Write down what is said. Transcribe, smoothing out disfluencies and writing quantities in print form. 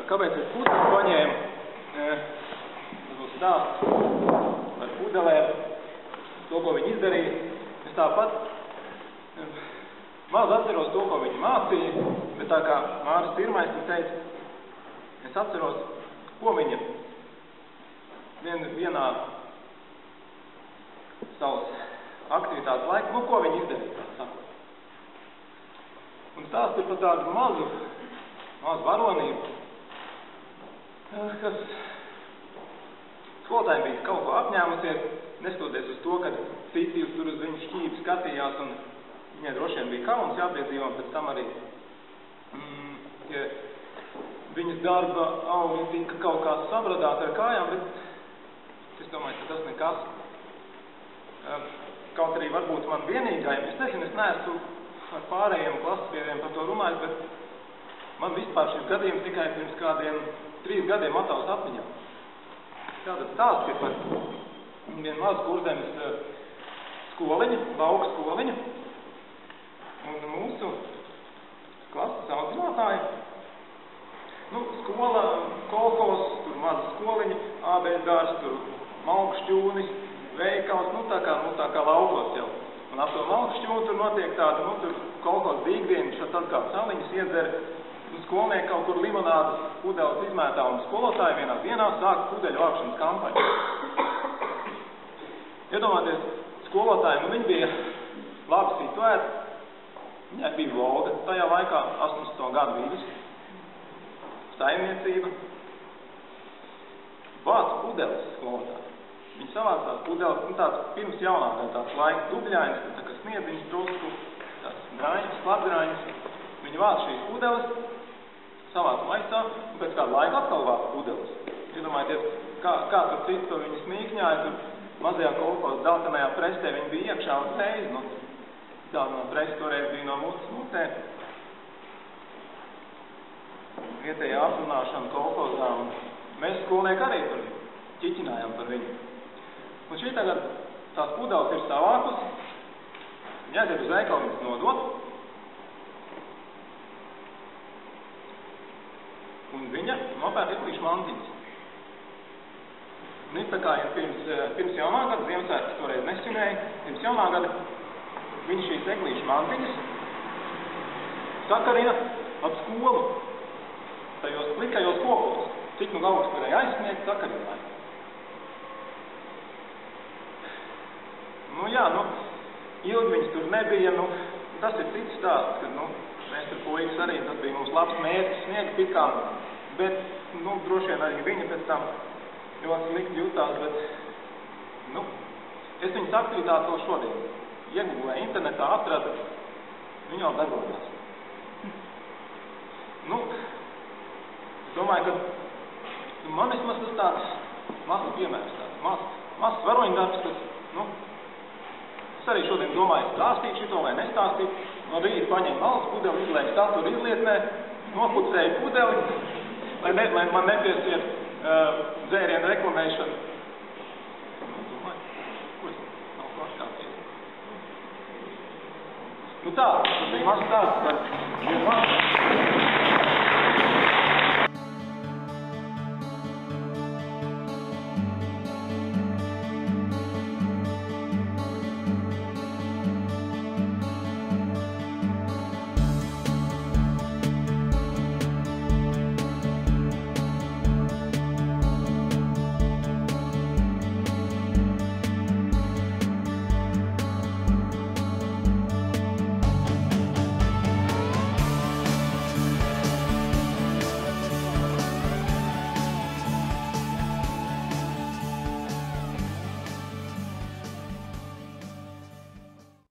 kāpēc es putnu paņēmu? Tas būs stāsts par pudelēm, to, ko viņi izdarīja. Es tāpat maz atceros to, ko viņi mācīja, bet tā kā Māris pirmais tur teica, es atceros, ko viņa vienā savas aktivitātes laiku, nu, ko viņi izdarīja, tā sakot. Un stāsts ir par tādu mazu varonību, kas skolotājiem bija kaut ko apņēmusies, neskatoties uz to, ka citi tur uz viņu šķīvi skatījās, un viņai droši vien bija kauns jāpiedzīvo, pēc tam arī viņas darba augļi tika kaut kā sabradāti ar kājām, bet es domāju, ka tas nekas. Kaut arī varbūt man vienīgajiem, es nezinu, es neesmu ar pārējiem klasbiedriem par to runājis, bet man vispār šis gadījums tikai pirms kādiem 3 gadiem atavas atmiņā. Tātad stāsts ir par vienu mazu Kurzemes skoliņu, lauka skoliņu, un mūsu klases audzinātāji, skola, kolhos, tur maza skoliņa, ābēdārs, tur malkšķūnis, veikals, tā kā laukos jau. Un ap to malkšķūni tur notiek tāda, tur kolhos dīgdieni, šāds atkāp saliņas iedzer, skolnieki kaut kur limonādas pudeles izmētā, un skolotāji vienā dienā sāk pudeļu vākšanas kampaņu. Iedomāties, skolotāji, viņi bija labi situēti, viņai bija Volga, tajā laikā 18. gadu vidus, saimniecība, vāc pudeles skolotāji. Viņi savācās pudeles, tāds pirms jaunākā tāds laika dubļainis, tā kā sniedziņas drusku, tāds drāņas, klapdraņas. Viņi vāc šīs pudeles, savāc maisā, un pēc kāda laika atkal vāc pudeles. Iedomājieties, kā tur cits to viņi smīkņāja, tur mazajā kolhozā dzeltenajā presē viņi bija iekšā un reizi, dzeltenā presa toreiz bija no mūsu smutē. Vietējā aprunāšana kolhozā, un mēs skolnieki arī tur ķiķinājām par viņu. Un šī tagad tās pudeles ir savākus, viņa aiziet uz veikalu viņas nodot, un viņa nopērk eglīšu mantiņas. Un tā kā pirms jaunā gada, Ziemassvētkus toreiz nesvinēja, pirms jaunā gada viņa šīs eglīšu mantiņas sakarina ap skolu, tajos plikajos kokos, cik galvas varēja aizsniegt, sakarināja. Ilgi viņas tur nebija, tas ir cits stāsts, kad, mēs tur puikas arī, tas bija mums labs mērķis, sniega pikām, bet, droši vien arī viņa pēc tam ļoti slikti jutās, bet, es viņas aktivitāti vēl šodien iegūlēju internetā, atradu, viņa jau darbojās. Es domāju, ka man vismaz tas tāds mazs piemērs, mazs varoņdarbs, kas, es arī šodien domāju stāstīt šito vai nestāstīt, no rīta paņem malas pudeli, izlēju saturu izlietnē, nopucēju pudeli, lai man nepiesiet dzērienu reklamēšanu. Domāju, ko es nav plašāties? Tas bija mazs stāsts par